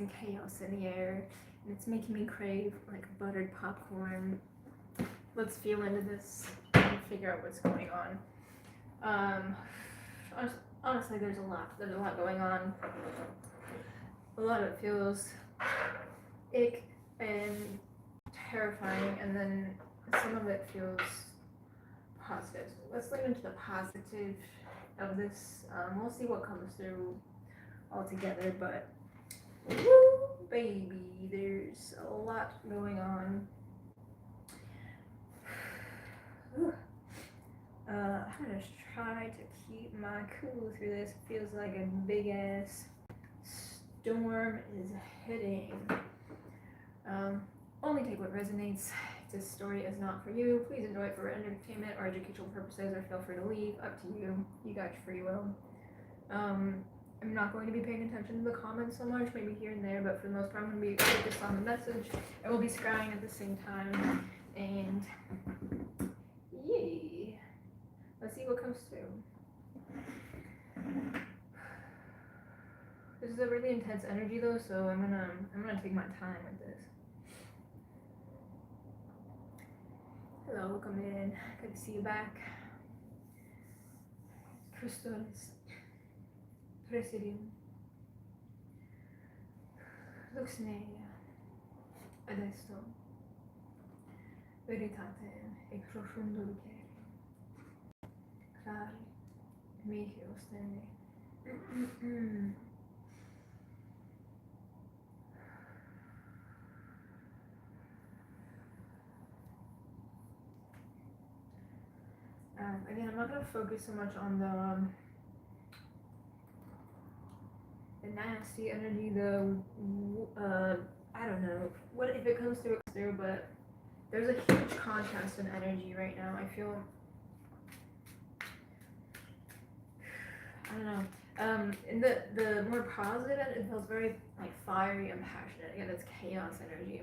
sensing chaos in the air, and it's making me crave like buttered popcorn. Let's feel into this and figure out what's going on. Honestly, there's a lot going on. A lot of it feels ick and terrifying, and then some of it feels positive. So let's lean into the positive of this. We'll see what comes through altogether, but woo, baby, there's a lot going on. I'm gonna try to keep my cool through this. It feels like a big ass storm is hitting. Only take what resonates. If this story is not for you, please enjoy it for entertainment or educational purposes, or feel free to leave. Up to you. You got your free will. I'm not going to be paying attention to the comments so much, maybe here and there, but for the most part I'm going to be focused on the message. I will be scrying at the same time, and yay. Let's see what comes through. This is a really intense energy though, so I'm gonna take my time with this. Hello, welcome in. Good to see you back. Crystals. Presidium. Luxneia. Adesso. Veritatem e profundo lucere. Clari. Mihi ostende. Again, I'm not going to focus so much on the nasty energy, I don't know what if it comes through, but there's a huge contrast in energy right now. I feel, I don't know, in the more positive end, it feels very like fiery and passionate. Again, it's chaos energy.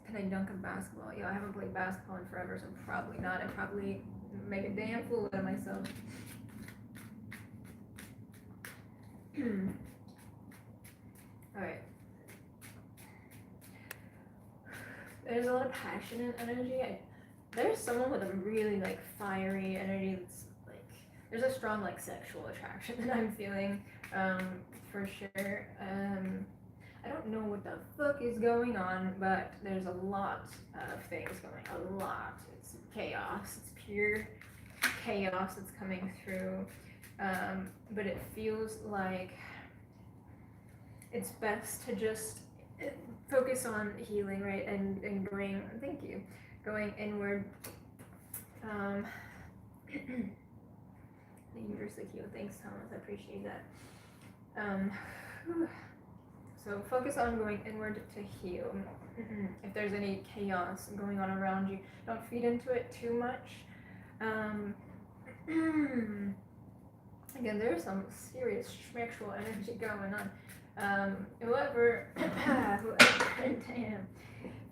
Can I dunk a basketball? Yeah, I haven't played basketball in forever, so probably not. I probably make a damn fool out of myself. Alright. There's a lot of passionate energy. There's someone with a really like fiery energy that's like, there's a strong like sexual attraction that I'm feeling, for sure. I don't know what the fuck is going on, but there's a lot of things going on. A lot. It's chaos. It's pure chaos that's coming through. But it feels like it's best to just focus on healing, right? And going, thank you, going inward. The universal heal. Thanks, Thomas. I appreciate that. So focus on going inward to heal. If there's any chaos going on around you, don't feed into it too much. Again, there's some serious sexual energy going on. Whoever, damn,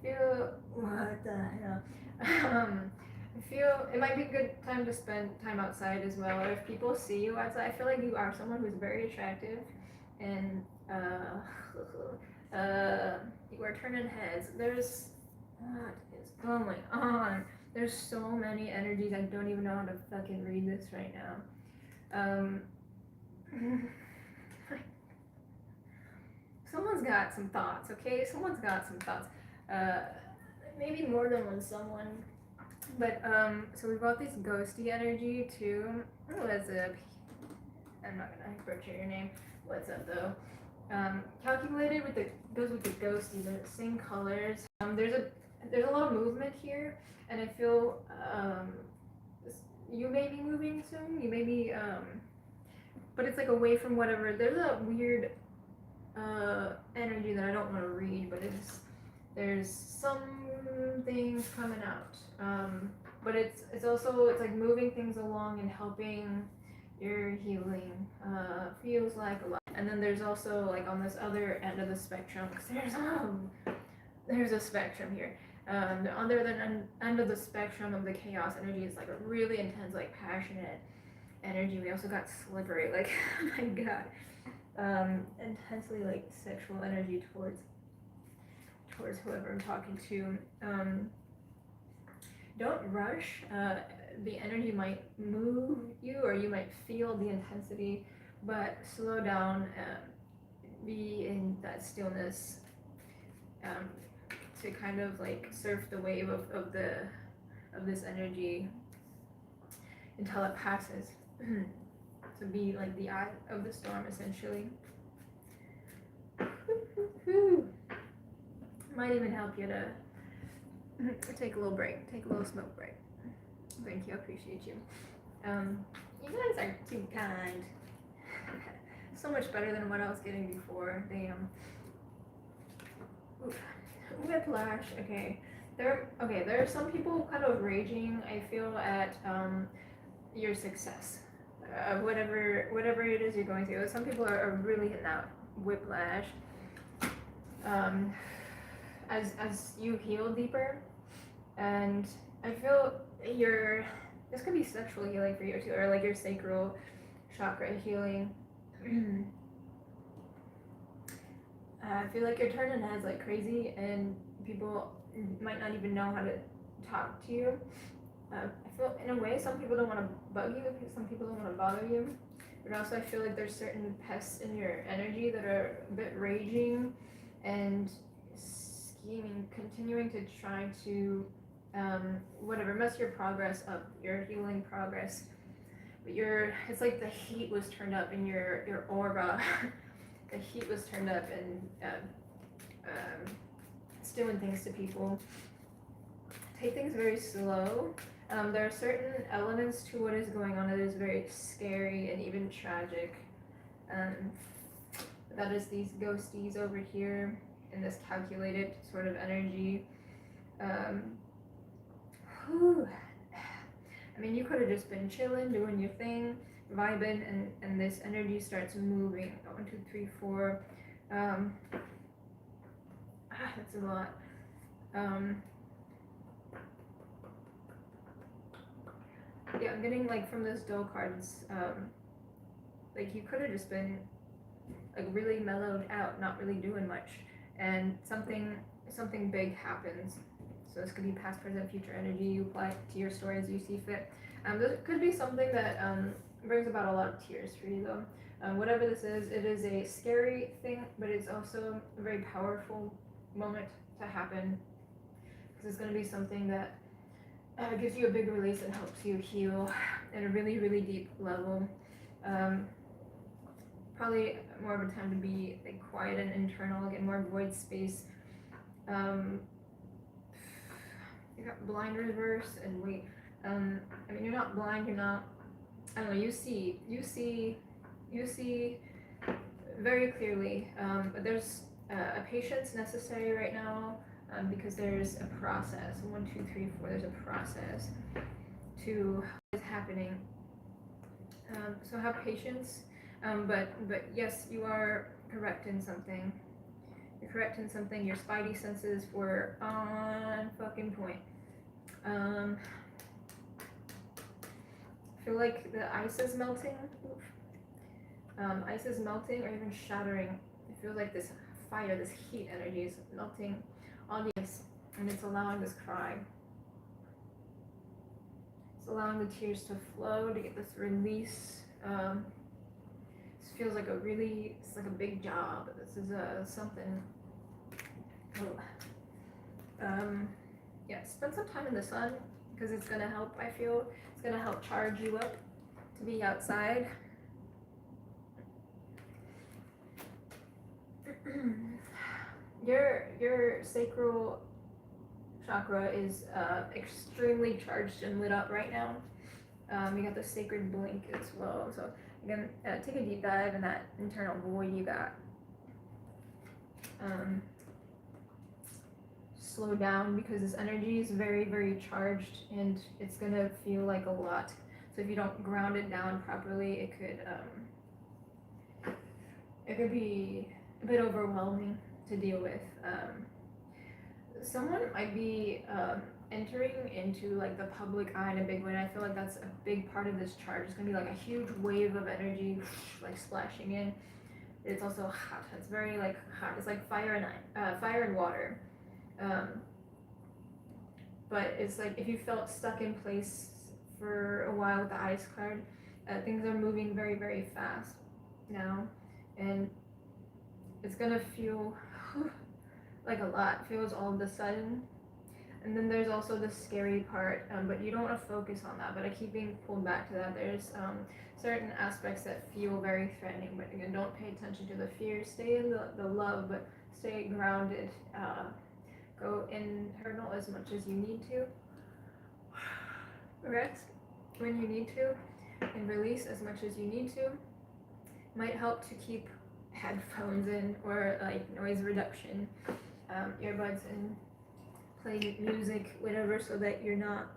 feel, what the hell? I feel it might be a good time to spend time outside as well. Or if people see you outside, I feel like you are someone who's very attractive, and you are turning heads. There's, what is going on? There's so many energies. I don't even know how to fucking read this right now. Someone's got some thoughts, okay? Someone's got some thoughts. Maybe more than one someone. But, so we've got this ghosty energy too. Oh, what's up? I'm not gonna butcher your name. What's up though? Calculated with goes with the ghosty, the same colors. There's a lot of movement here, and I feel, you may be moving soon. You may be, but it's like away from whatever. There's a weird energy that I don't want to read, but there's some things coming out. But it's also, it's like moving things along and helping your healing. Feels like a lot. And then there's also like on this other end of the spectrum, because there's a spectrum here. The other end of the spectrum of the chaos energy is like a really intense, like passionate energy. We also got slippery, like, oh my god. intensely like sexual energy towards whoever I'm talking to. Don't rush. The energy might move you, or you might feel the intensity, but slow down. Be in that stillness, to kind of like surf the wave of this energy until it passes. To be like the eye of the storm, essentially. Might even help you to take a little break, take a little smoke break. Thank you, I appreciate you. You guys are too kind. So much better than what I was getting before. Damn. Oof. Whiplash. Okay. There are some people kind of raging, I feel, at your success. Whatever it is you're going through. Some people are really hitting that whiplash. As you heal deeper, and I feel this could be sexual healing for you too, or like your sacral chakra healing. I feel like you're turning heads like crazy, and people might not even know how to talk to you. I feel, in a way, some people don't want to bug you, some people don't want to bother you, but also I feel like there's certain pests in your energy that are a bit raging and scheming, continuing to try to mess your progress up, your healing progress. But it's like the heat was turned up in your aura. The heat was turned up, and it's doing things to people. Take things very slow. There are certain elements to what is going on that is very scary and even tragic. That is these ghosties over here in this calculated sort of energy. I mean, you could have just been chilling, doing your thing, vibing, and this energy starts moving. 1, 2, 3, 4. That's a lot. Yeah, I'm getting like from those dull cards, like you could have just been like really mellowed out, not really doing much, and something big happens. So this could be past, present, future energy. You apply it to your story as you see fit. This could be something that brings about a lot of tears for you though. Whatever this is, it is a scary thing, but it's also a very powerful moment to happen, because it's going to be something that gives you a big release and helps you heal at a really, really deep level. Probably more of a time to be like quiet and internal, get more void space. You got blind reverse and wait. I mean, you're not blind. You're not. I don't know. You see very clearly. But there's a patience necessary right now. Because there's a process. 1, 2, 3, 4. There's a process to what is happening. So have patience. But yes, you are correct in something. You're correct in something. Your spidey senses were on fucking point. I feel like the ice is melting. Ice is melting or even shattering. It feels like this fire, this heat energy is melting on the ice, and it's allowing this cry. It's allowing the tears to flow, to get this release. This feels like it's like a big job. This is something. Yeah, spend some time in the sun, because it's gonna help. I feel it's gonna help charge you up to be outside. Your sacral chakra is extremely charged and lit up right now. You got the sacred blink as well. So again, take a deep dive in that internal void you got. Slow down, because this energy is very, very charged, and it's gonna feel like a lot. So if you don't ground it down properly, it could be a bit overwhelming to deal with. Someone might be entering into like the public eye in a big way, and I feel like that's a big part of this charge. It's gonna be like a huge wave of energy like splashing in. It's also hot. It's very like hot. It's like fire and water. Um, but it's like if you felt stuck in place for a while with the ice card, things are moving very, very fast now, and it's gonna feel like a lot. It feels all of a sudden. And then there's also the scary part, but you don't want to focus on that. But I keep being pulled back to that. There's certain aspects that feel very threatening, but again, don't pay attention to the fear. Stay in the love, but stay grounded. Go internal as much as you need to. Rest when you need to, and release as much as you need to. Might help to keep headphones in, or like noise reduction, earbuds in, play music, whatever, so that you're not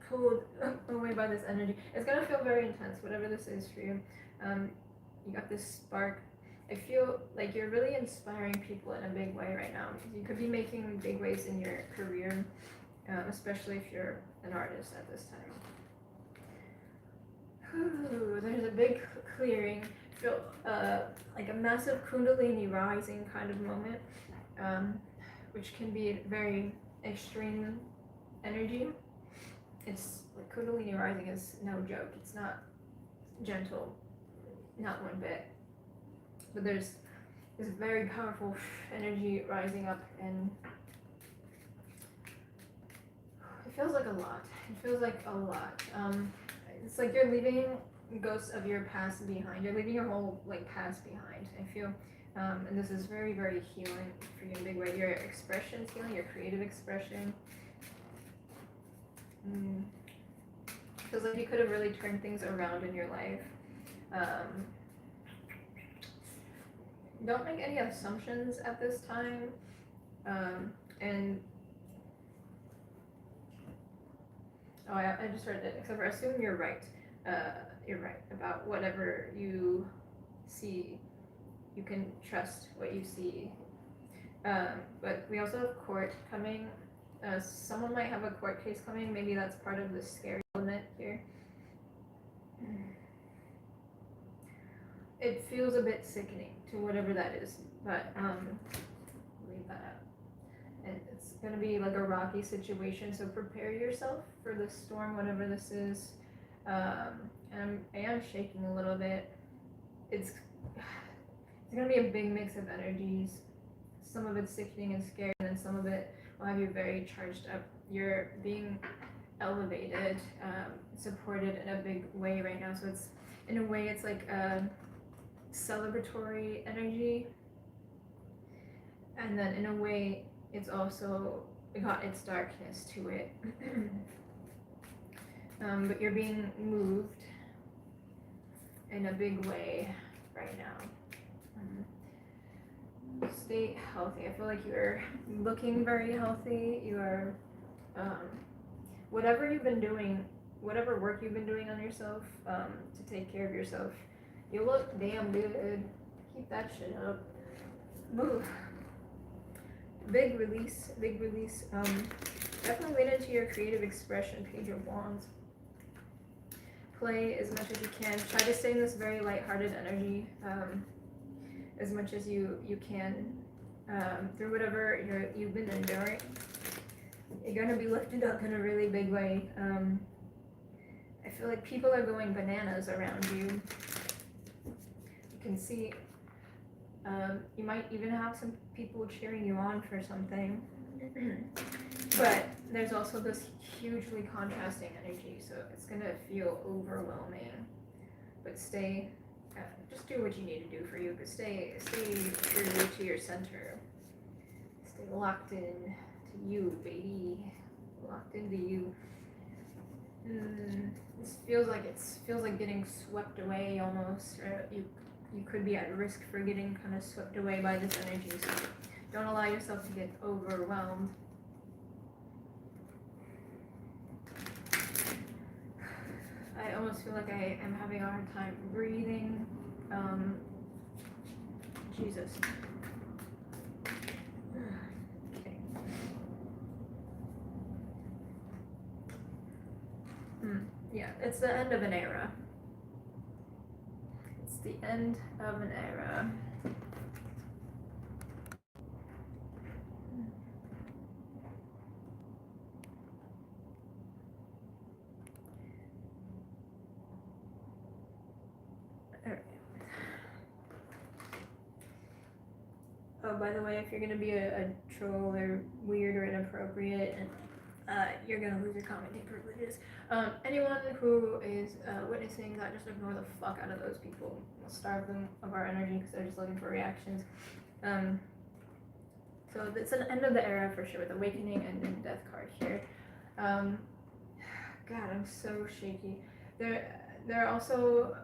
pulled away by this energy. It's gonna feel very intense, whatever this is for you. You got this spark. I feel like you're really inspiring people in a big way right now. You could be making big waves in your career, especially if you're an artist at this time. Ooh, there's a big clearing. Feel like a massive kundalini rising kind of moment, which can be very extreme energy. It's like kundalini rising is no joke. It's not gentle, not one bit. But there's this very powerful energy rising up, and it feels like a lot. It feels like a lot. It's like you're leaving ghosts of your past behind. You're leaving your whole like past behind. I feel, and this is very, very healing for you in a big way. Your expression's healing, your creative expression. Feels like you could have really turned things around in your life. Don't make any assumptions at this time, and I just heard it. Except for assume you're right. You're right about whatever you see. You can trust what you see. But we also have court coming. Someone might have a court case coming. Maybe that's part of the scary element here. It feels a bit sickening to whatever that is, but leave that out. And it's gonna be like a rocky situation, so prepare yourself for the storm, whatever this is. And I am shaking a little bit. It's gonna be a big mix of energies. Some of it's sickening and scary, and then some of it will have you very charged up. You're being elevated, supported in a big way right now. So it's, in a way, it's like a celebratory energy, and then in a way it's also got its darkness to it. But you're being moved in a big way right now. Stay healthy. I feel like you're looking very healthy. You are, whatever you've been doing, whatever work you've been doing on yourself, to take care of yourself, you look damn good. Keep that shit up. Move. Big release, big release. Definitely lean into your creative expression, Page of Wands. Play as much as you can. Try to stay in this very lighthearted energy, as much as you can, through whatever you've been enduring. You're gonna be lifted up in a really big way. I feel like people are going bananas around you. You can see, you might even have some people cheering you on for something. But there's also this hugely contrasting energy, so it's gonna feel overwhelming. But stay, just do what you need to do for you, but stay true to your center. Stay locked in to you, baby. Locked into you. This feels like getting swept away almost. Or you could be at risk for getting kind of swept away by this energy, so don't allow yourself to get overwhelmed. I almost feel like I am having a hard time breathing. Jesus. Okay. Yeah, it's the end of an era. It's the end of an era. Alright. Oh, by the way, if you're gonna be a troll or weird or inappropriate, you're gonna lose your commenting privileges. Anyone who is witnessing that, just ignore the fuck out of those people. We'll starve them of our energy because they're just looking for reactions. So it's an end of the era for sure with Awakening and Death card here. God, I'm so shaky. There are also,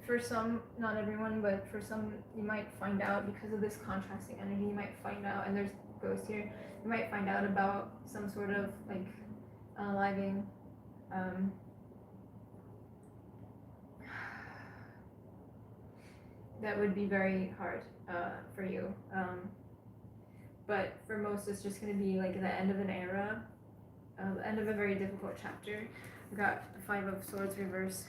for some, not everyone, but for some, you might find out because of this contrasting energy. You might find out, and there's ghosts here. You might find out about some sort of like unaliving. That would be very hard for you. But for most, it's just going to be like the end of an era, the end of a very difficult chapter. We got the 5 of Swords reverse.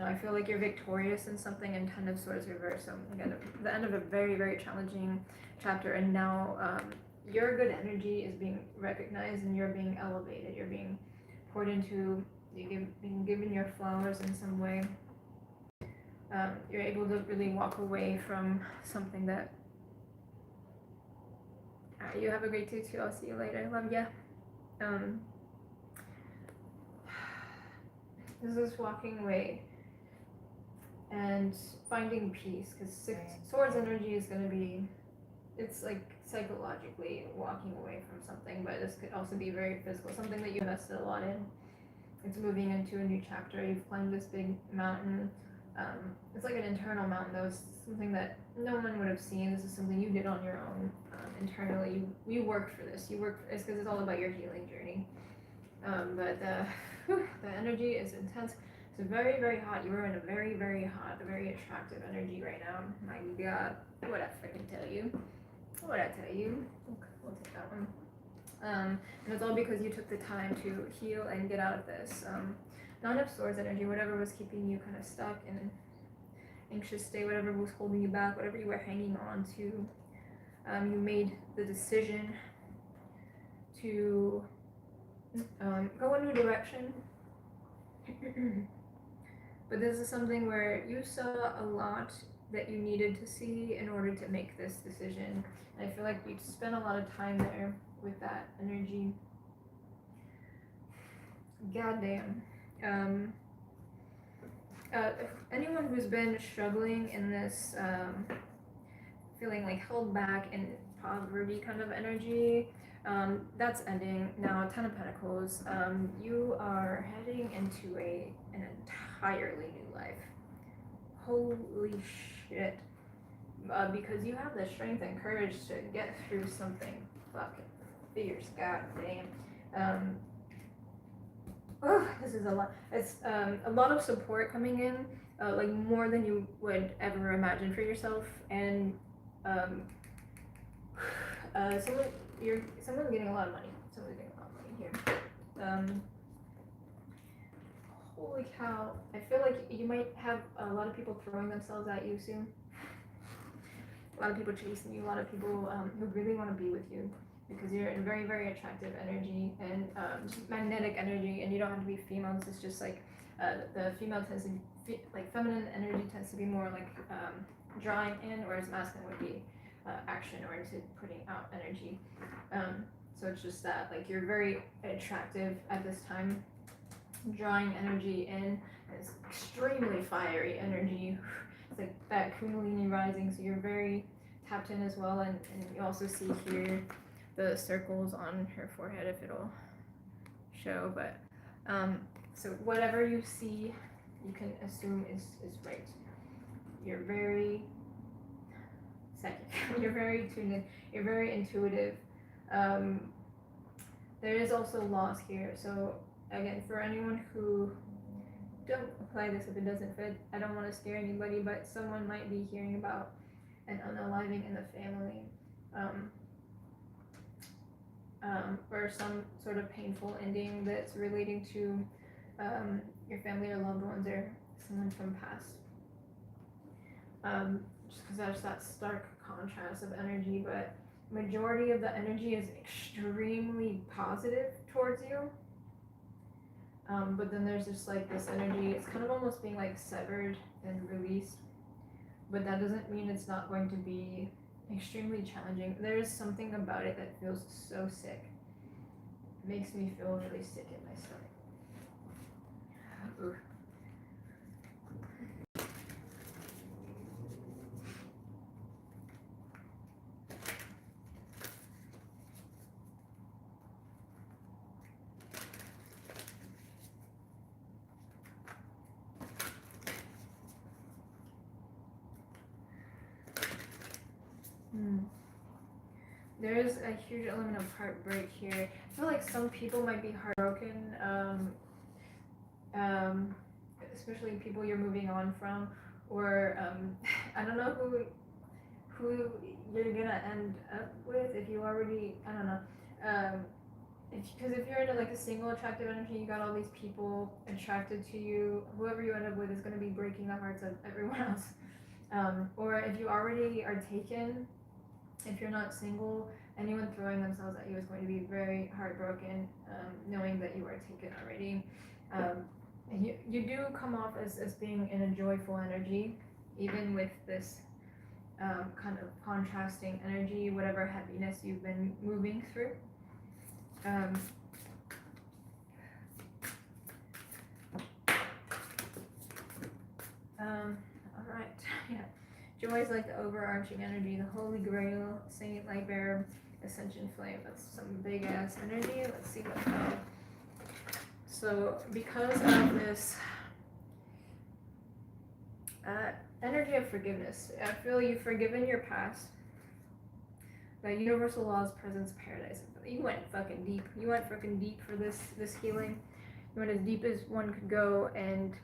I feel like you're victorious in something, and 10 of Swords reverse. So again, the end of a very, very challenging chapter, and now your good energy is being recognized, and you're being elevated. You're being poured into. You're being given your flowers in some way. You're able to really walk away from something that. You have a great day too. I'll see you later. Love ya. This is walking away and finding peace, because 6 Swords energy is going to be, it's like psychologically walking away from something, but this could also be very physical, something that you invested a lot in. It's moving into a new chapter. You've climbed this big mountain. It's like an internal mountain, though. It's something that no one would have seen. This is something you did on your own internally. You worked for this. You worked for this because it's all about your healing journey. But the energy is intense. It's very, very hot. You are in a very, very hot, very attractive energy right now. My God, what I freaking tell you? What I tell you? Okay, we'll take that one. And it's all because you took the time to heal and get out of this. 9 of Swords energy, whatever was keeping you kind of stuck in an anxious state, whatever was holding you back, whatever you were hanging on to, you made the decision to go in a direction. But this is something where you saw a lot that you needed to see in order to make this decision. And I feel like you spent a lot of time there with that energy. Goddamn. Anyone who's been struggling in this, feeling like held back in poverty kind of energy, that's ending now. 10 of Pentacles. You are heading into an entirely new life. Holy shit. Because you have the strength and courage to get through something fucking fierce. God damn. This is a lot. It's a lot of support coming in, like more than you would ever imagine for yourself, and someone's getting a lot of money. Someone's getting a lot of money here. Holy cow! I feel like you might have a lot of people throwing themselves at you soon. A lot of people chasing you. A lot of people who really want to be with you, because you're in very, very attractive energy and magnetic energy, and you don't have to be female. This is just like the female tends to be, like feminine energy tends to be more like drawing in, whereas masculine would be action oriented, putting out energy. So it's just that like you're very attractive at this time, drawing energy in. It's extremely fiery energy. It's like that Kundalini rising, so you're very tapped in as well, and you also see here the circles on her forehead, if it'll show, but so whatever you see, you can assume is right. You're very psychic. You're very tuned in. You're very intuitive. There is also loss here. So again, for anyone who, don't apply this if it doesn't fit. I don't want to scare anybody, but someone might be hearing about an unaliving in the family. Or some sort of painful ending that's relating to your family or loved ones, or someone from past. Just because there's that stark contrast of energy, but majority of the energy is extremely positive towards you. But then there's just like this energy, it's kind of almost being like severed and released, but that doesn't mean it's not going to be extremely challenging. There's something about it that feels so sick. It makes me feel really sick in my stomach. Ooh. There's a huge element of heartbreak here. I feel like some people might be heartbroken, especially people you're moving on from, or I don't know who you're gonna end up with if you already, I don't know, because if you're in like a single attractive energy, you got all these people attracted to you. Whoever you end up with is gonna be breaking the hearts of everyone else. Or if you already are taken, if you're not single, anyone throwing themselves at you is going to be very heartbroken, knowing that you are taken already. And you do come off as being in a joyful energy, even with this kind of contrasting energy, whatever heaviness you've been moving through. Alright, yeah. Joy is like the overarching energy, the Holy Grail, Saint, Light Bearer, Ascension Flame. That's some big ass energy. Let's see what's up. So, because of this energy of forgiveness, I feel you've forgiven your past. The universal laws, presence, paradise. You went fucking deep. You went fucking deep for this healing. You went as deep as one could go, and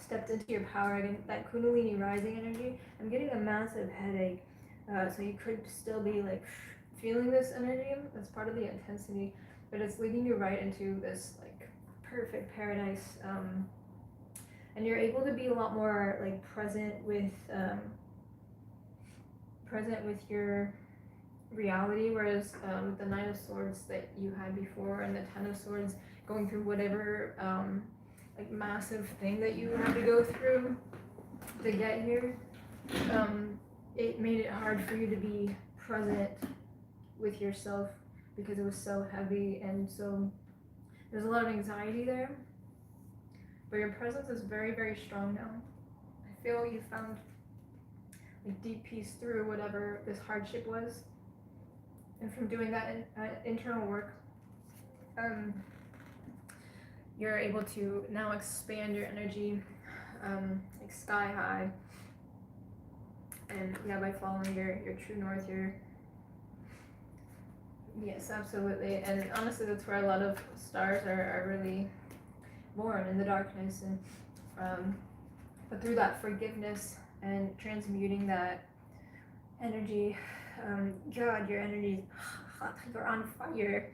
stepped into your power again. That Kundalini rising energy. I'm getting a massive headache, so you could still be like feeling this energy. That's part of the intensity, but it's leading you right into this like perfect paradise. And you're able to be a lot more like present with your reality, whereas with the Nine of Swords that you had before and the Ten of Swords, going through whatever like massive thing that you had to go through to get here, it made it hard for you to be present with yourself because it was so heavy, and so there's a lot of anxiety there. But your presence is very, very strong now. I feel you found like deep peace through whatever this hardship was, and from doing that internal work, you're able to now expand your energy like sky high. And yeah, by following your true north, yes, absolutely. And honestly, that's where a lot of stars are really born, in the darkness. And but through that forgiveness and transmuting that energy, God, your energy, you're on fire.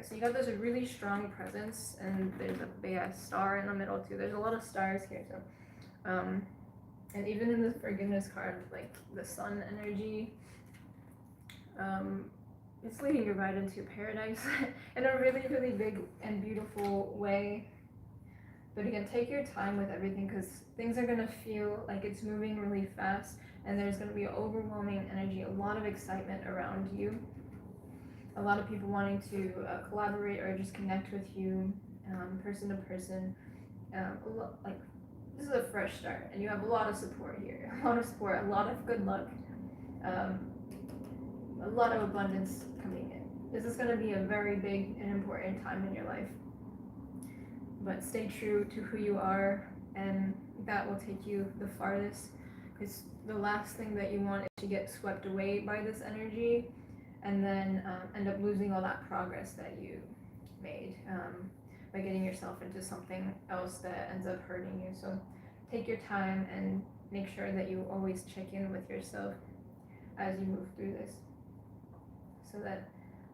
So you got this really strong presence, and there's a big ass star in the middle too. There's a lot of stars here, so and even in the forgiveness card, like the sun energy, it's leading you right into paradise in a really, really big and beautiful way. But again, take your time with everything, because things are gonna feel like it's moving really fast, and there's gonna be overwhelming energy, a lot of excitement around you. A lot of people wanting to collaborate or just connect with you, person to person. Like, this is a fresh start, and you have a lot of support here. A lot of support, a lot of good luck, a lot of abundance coming in. This is going to be a very big and important time in your life. But stay true to who you are, and that will take you the farthest. Because the last thing that you want is to get swept away by this energy, and then end up losing all that progress that you made by getting yourself into something else that ends up hurting you. So take your time and make sure that you always check in with yourself as you move through this, so that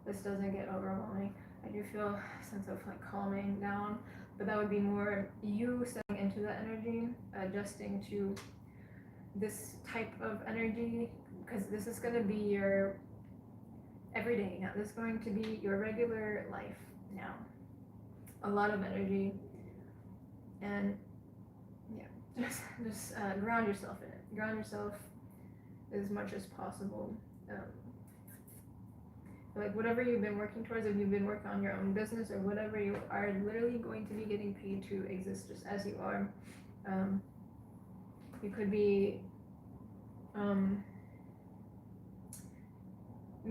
this doesn't get overwhelming. I do feel a sense of like calming down, but that would be more you stepping into that energy, adjusting to this type of energy, because this is going to be your everyday now. This is going to be your regular life now. A lot of energy, and yeah, just ground yourself in it. Ground yourself as much as possible. Like whatever you've been working towards, if you've been working on your own business or whatever, you are literally going to be getting paid to exist just as you are. You could be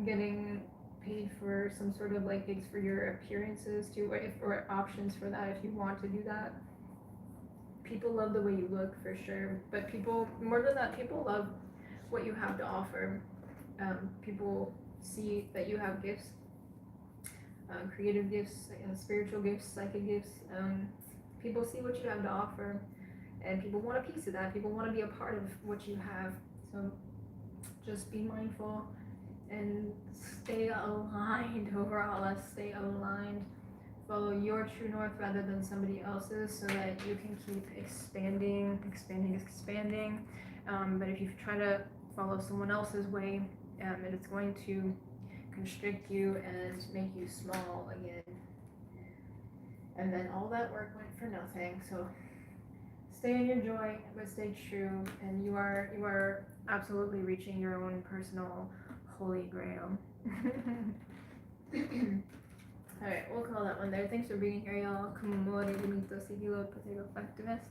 getting paid for some sort of like gigs for your appearances too, or options for that if you want to do that. People love the way you look for sure, but people, more than that, people love what you have to offer. People see that you have gifts, creative gifts, spiritual gifts, psychic gifts. People see what you have to offer, and people want a piece of that. People want to be a part of what you have. So just be mindful and stay aligned overall. Let's stay aligned. Follow your true north rather than somebody else's, so that you can keep expanding. But if you try to follow someone else's way, it's going to constrict you and make you small again. And then all that work went for nothing. So stay in your joy, but stay true, and you are absolutely reaching your own personal holy grail. Alright, we'll call that one there. Thanks for being here, y'all. Kumamori, Limito, Sigilo, Potato Factivist.